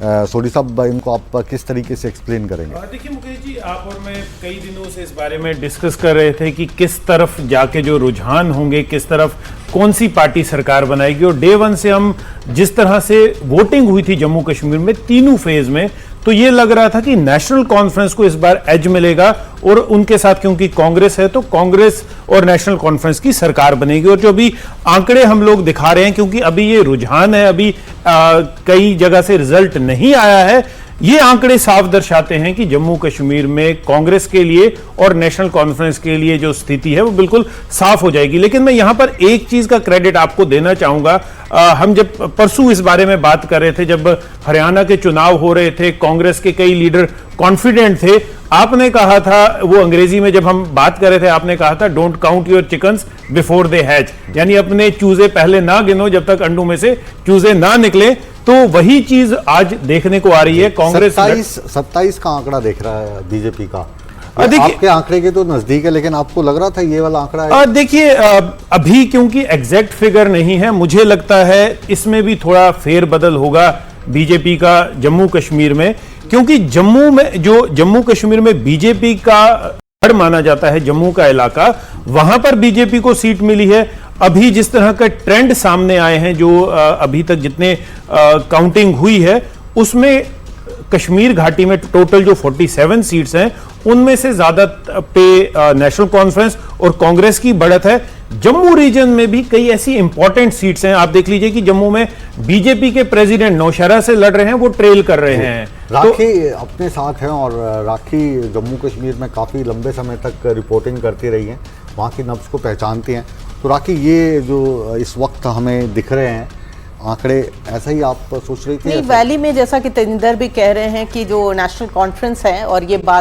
सोडी साहब, इनको आप किस तरीके से एक्सप्लेन करेंगे? देखिए मुकेश जी, आप और मैं कई दिनों से इस बारे में डिस्कस कर रहे थे कि किस तरफ जाके जो रुझान होंगे, किस तरफ कौन सी पार्टी सरकार बनाएगी। और डे वन से हम जिस तरह से वोटिंग हुई थी जम्मू कश्मीर में तीनों फेज में, तो ये लग रहा था कि नेशनल कॉन्फ्रेंस को इस बार एज मिलेगा और उनके साथ क्योंकि कांग्रेस है तो कांग्रेस और नेशनल कॉन्फ्रेंस की सरकार बनेगी। और जो अभी आंकड़े हम लोग दिखा रहे हैं, क्योंकि अभी ये रुझान है, अभी कई जगह से रिजल्ट नहीं आया है, ये आंकड़े साफ दर्शाते हैं कि जम्मू कश्मीर में कांग्रेस के लिए और नेशनल कॉन्फ्रेंस के लिए जो स्थिति है वो बिल्कुल साफ हो जाएगी। लेकिन मैं यहां पर एक चीज का क्रेडिट आपको देना चाहूंगा। हम जब परसों इस बारे में बात कर रहे थे, जब हरियाणा के चुनाव हो रहे थे, कांग्रेस के कई लीडर कॉन्फिडेंट थे। आपने कहा था, वो अंग्रेजी में जब हम बात कर रहे थे, आपने कहा था don't count your chickens before they hatch, यानी अपने चूजे पहले ना गिनो जब तक अंडों में से चूजे ना निकले। तो वही चीज आज देखने को आ रही है। कांग्रेस 27 का आंकड़ा देख रहा है बीजेपी का। आपके आंकड़े के तो नजदीक है, लेकिन आपको लग रहा था ये वाला आंकड़ा है? देखिए, अभी क्योंकि एग्जैक्ट फिगर नहीं है, मुझे लगता है इसमें भी थोड़ा फेरबदल होगा बीजेपी का जम्मू कश्मीर में, क्योंकि जम्मू कश्मीर में बीजेपी का गढ़ माना जाता है जम्मू का इलाका, वहां पर बीजेपी को सीट मिली है। अभी जिस तरह का ट्रेंड सामने आए हैं, जो अभी तक जितने काउंटिंग हुई है, उसमें कश्मीर घाटी में टोटल जो 47 सीट्स हैं, उनमें से ज्यादा पे नेशनल कॉन्फ्रेंस और कांग्रेस की बढ़त है। जम्मू रीजन में भी कई ऐसी इंपॉर्टेंट सीट्स हैं। आप देख लीजिए कि जम्मू में बीजेपी के प्रेसिडेंट नौशहरा से लड़ रहे हैं, वो ट्रेल कर रहे हैं। राखी अपने साथ हैं और राखी जम्मू कश्मीर में काफी लंबे समय तक रिपोर्टिंग करती रही हैं, वहां की नब्ज को पहचानती हैं। तो राखी, ये जो इस वक्त हमें दिख रहे हैं आंकड़े, ऐसा ही आप सोच रही थी? नहीं, वैली में जैसा कि तेजिंदर भी कह रहे हैं कि जो नेशनल कॉन्फ्रेंस है, और ये बात